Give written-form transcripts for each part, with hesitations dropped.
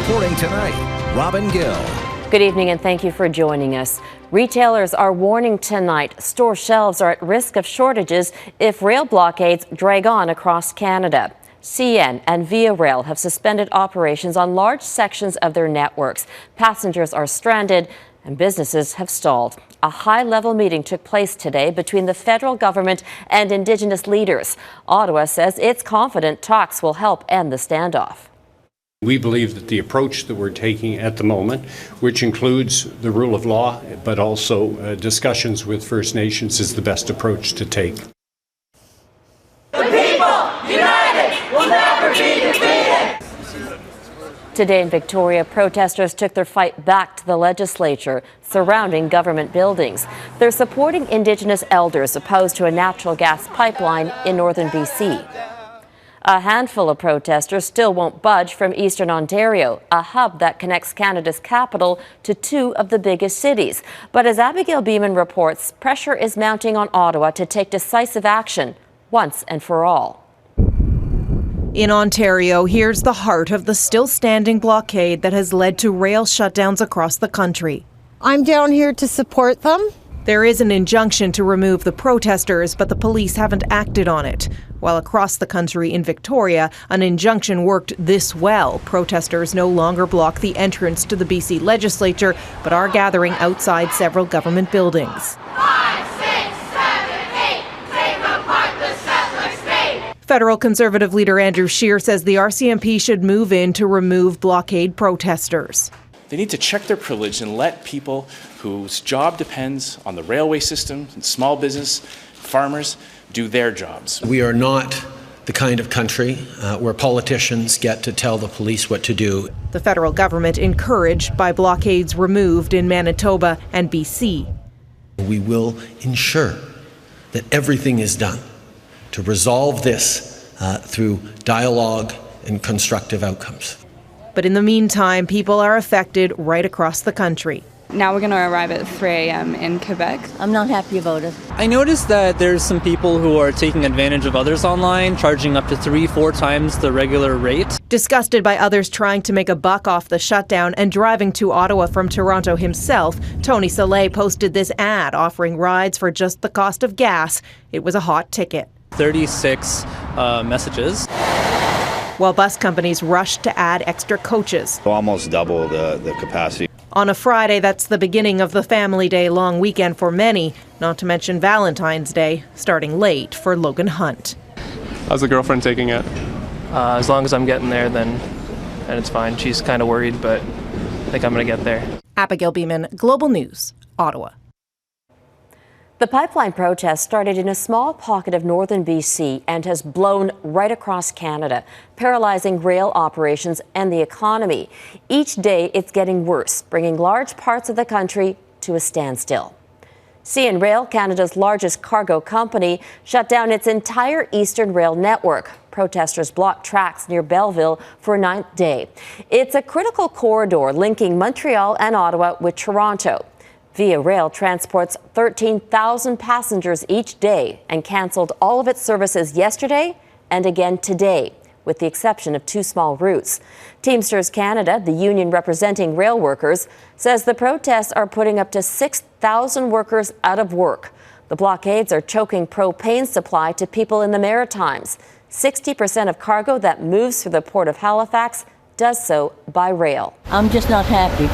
reporting tonight, Robin Gill. Good evening and thank you for joining us. Retailers are warning tonight store shelves are at risk of shortages if rail blockades drag on across Canada. CN and Via Rail have suspended operations on large sections of their networks. Passengers are stranded and businesses have stalled. A high-level meeting took place today between the federal government and Indigenous leaders. Ottawa says it's confident talks will help end the standoff. We believe that the approach that we're taking at the moment, which includes the rule of law, but also discussions with First Nations, is the best approach to take. The people, united, will never be defeated. Today in Victoria, protesters took their fight back to the legislature surrounding government buildings. They're supporting Indigenous elders opposed to a natural gas pipeline in northern BC. A handful of protesters still won't budge from eastern Ontario, a hub that connects Canada's capital to two of the biggest cities. But as Abigail Bimman reports, pressure is mounting on Ottawa to take decisive action once and for all. In Ontario, here's the heart of the still-standing blockade that has led to rail shutdowns across the country. I'm down here to support them. There is an injunction to remove the protesters, but the police haven't acted on it. While across the country in Victoria, an injunction worked this well. Protesters no longer block the entrance to the BC legislature, but are gathering outside several government buildings. 5, 6, 7, 8, take apart the settler state. Federal Conservative leader Andrew Scheer says the RCMP should move in to remove blockade protesters. They need to check their privilege and let people whose job depends on the railway system and small business, farmers, do their jobs. We are not the kind of country where politicians get to tell the police what to do. The federal government encouraged by blockades removed in Manitoba and BC. We will ensure that everything is done to resolve this through dialogue and constructive outcomes. But in the meantime, people are affected right across the country. Now we're going to arrive at 3 a.m. in Quebec. I'm not happy about it. I noticed that there's some people who are taking advantage of others online, charging up to 3-4 times the regular rate. Disgusted by others trying to make a buck off the shutdown and driving to Ottawa from Toronto himself, Tony Soleil posted this ad offering rides for just the cost of gas. It was a hot ticket. 36 messages. While bus companies rushed to add extra coaches. Almost double the capacity. On a Friday, that's the beginning of the Family Day long weekend for many, not to mention Valentine's Day, starting late for Logan Hunt. How's the girlfriend taking it? As long as I'm getting there, then it's fine. She's kind of worried, but I think I'm going to get there. Abigail Bimman, Global News, Ottawa. The pipeline protest started in a small pocket of northern BC and has blown right across Canada, paralyzing rail operations and the economy. Each day it's getting worse, bringing large parts of the country to a standstill. CN Rail, Canada's largest cargo company, shut down its entire eastern rail network. Protesters blocked tracks near Belleville for a 9th day. It's a critical corridor linking Montreal and Ottawa with Toronto. Via Rail transports 13,000 passengers each day and canceled all of its services yesterday and again today, with the exception of 2 small routes. Teamsters Canada, the union representing rail workers, says the protests are putting up to 6,000 workers out of work. The blockades are choking propane supply to people in the Maritimes. 60% of cargo that moves through the port of Halifax does so by rail. I'm just not happy.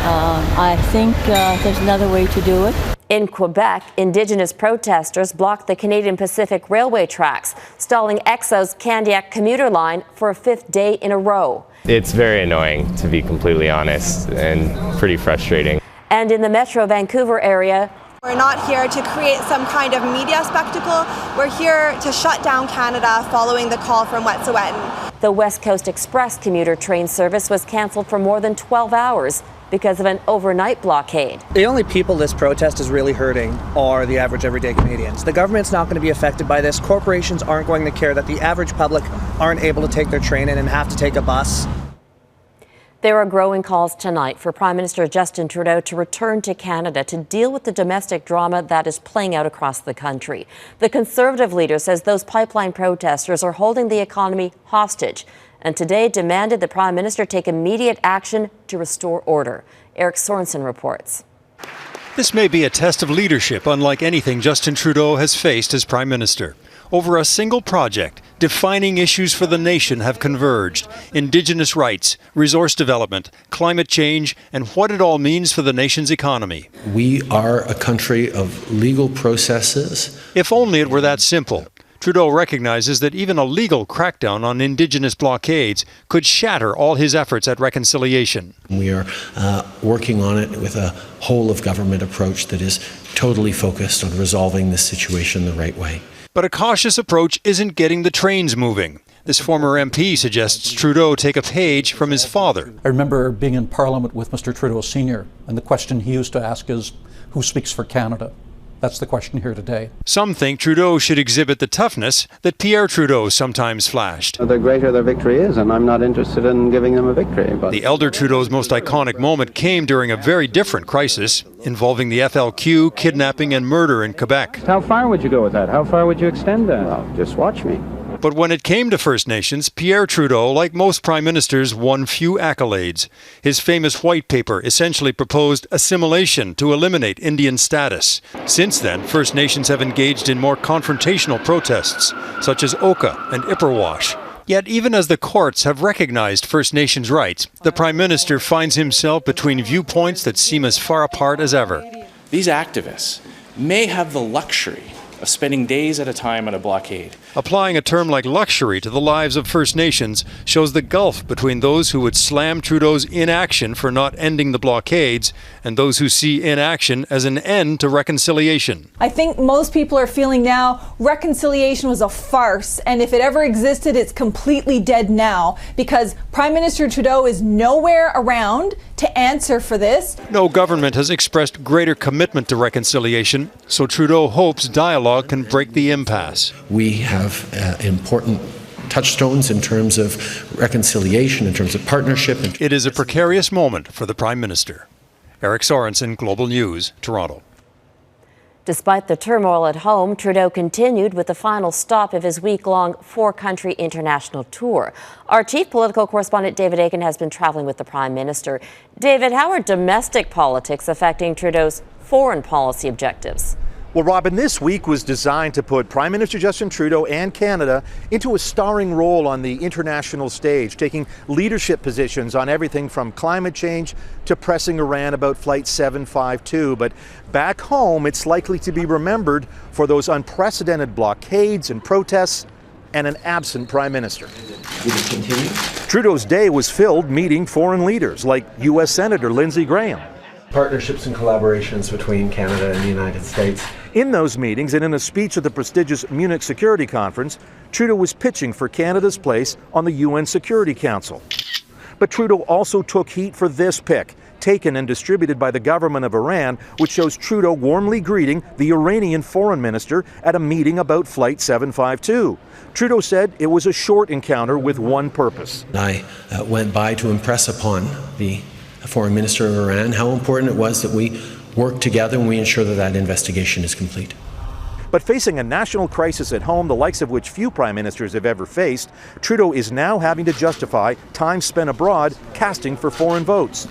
I think there's another way to do it. In Quebec, Indigenous protesters blocked the Canadian Pacific Railway tracks, stalling EXO's Candiac commuter line for a 5th day in a row. It's very annoying, to be completely honest, and pretty frustrating. And in the Metro Vancouver area, we're not here to create some kind of media spectacle. We're here to shut down Canada following the call from Wet'suwet'en. The West Coast Express commuter train service was cancelled for more than 12 hours because of an overnight blockade. The only people this protest is really hurting are the average everyday Canadians. The government's not going to be affected by this. Corporations aren't going to care that the average public aren't able to take their train in and have to take a bus. There are growing calls tonight for Prime Minister Justin Trudeau to return to Canada to deal with the domestic drama that is playing out across the country. The Conservative leader says those pipeline protesters are holding the economy hostage and today demanded the Prime Minister take immediate action to restore order. Eric Sorensen reports. This may be a test of leadership unlike anything Justin Trudeau has faced as Prime Minister. Over a single project, defining issues for the nation have converged: Indigenous rights, resource development, climate change, and what it all means for the nation's economy. We are a country of legal processes. If only it were that simple. Trudeau recognizes that even a legal crackdown on Indigenous blockades could shatter all his efforts at reconciliation. We are working on it with a whole-of-government approach that is totally focused on resolving this situation the right way. But a cautious approach isn't getting the trains moving. This former MP suggests Trudeau take a page from his father. I remember being in Parliament with Mr. Trudeau Sr., and the question he used to ask is, who speaks for Canada? That's the question here today. Some think Trudeau should exhibit the toughness that Pierre Trudeau sometimes flashed. The greater their victory is, and I'm not interested in giving them a victory. But the elder Trudeau's most iconic moment came during a very different crisis involving the FLQ, kidnapping and murder in Quebec. How far would you go with that? How far would you extend that? Well, just watch me. But when it came to First Nations, Pierre Trudeau, like most prime ministers, won few accolades. His famous white paper essentially proposed assimilation to eliminate Indian status. Since then, First Nations have engaged in more confrontational protests, such as Oka and Ipperwash. Yet even as the courts have recognized First Nations rights, the Prime Minister finds himself between viewpoints that seem as far apart as ever. These activists may have the luxury of spending days at a time on a blockade. Applying a term like luxury to the lives of First Nations shows the gulf between those who would slam Trudeau's inaction for not ending the blockades and those who see inaction as an end to reconciliation. I think most people are feeling now reconciliation was a farce, and if it ever existed, it's completely dead now, because Prime Minister Trudeau is nowhere around to answer for this. No government has expressed greater commitment to reconciliation, so Trudeau hopes dialogue can break the impasse. We have important touchstones in terms of reconciliation, in terms of partnership. It is a precarious moment for the Prime Minister. Eric Sorensen, Global News, Toronto. Despite the turmoil at home, Trudeau continued with the final stop of his week-long four-country international tour. Our chief political correspondent, David Akin, has been traveling with the Prime Minister. David, how are domestic politics affecting Trudeau's foreign policy objectives? Well, Robin, this week was designed to put Prime Minister Justin Trudeau and Canada into a starring role on the international stage, taking leadership positions on everything from climate change to pressing Iran about Flight 752. But back home, it's likely to be remembered for those unprecedented blockades and protests and an absent Prime Minister. Trudeau's day was filled meeting foreign leaders like U.S. Senator Lindsey Graham. Partnerships and collaborations between Canada and the United States. In those meetings and in a speech at the prestigious Munich Security Conference, Trudeau was pitching for Canada's place on the UN Security Council. But Trudeau also took heat for this pic, taken and distributed by the government of Iran, which shows Trudeau warmly greeting the Iranian foreign minister at a meeting about Flight 752. Trudeau said it was a short encounter with one purpose. I went by to impress upon the Foreign Minister of Iran how important it was that we work together and we ensure that that investigation is complete. But facing a national crisis at home, the likes of which few prime ministers have ever faced, Trudeau is now having to justify time spent abroad casting for foreign votes.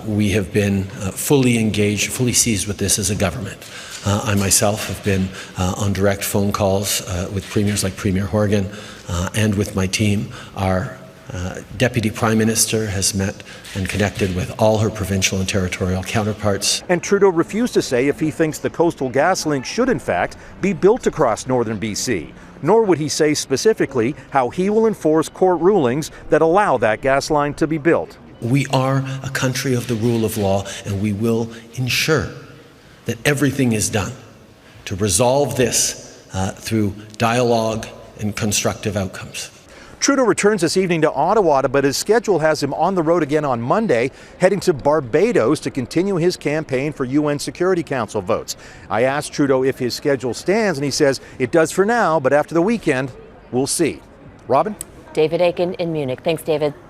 We have been fully engaged, fully seized with this as a government. I myself have been on direct phone calls with premiers like Premier Horgan and with my team. Our Deputy Prime Minister has met and connected with all her provincial and territorial counterparts. And Trudeau refused to say if he thinks the Coastal GasLink should in fact be built across northern BC, nor would he say specifically how he will enforce court rulings that allow that gas line to be built. We are a country of the rule of law, and we will ensure that everything is done to resolve this through dialogue and constructive outcomes. Trudeau returns this evening to Ottawa, but his schedule has him on the road again on Monday, heading to Barbados to continue his campaign for UN Security Council votes. I asked Trudeau if his schedule stands, and he says it does for now, but after the weekend, we'll see. Robin? David Akin in Munich. Thanks, David.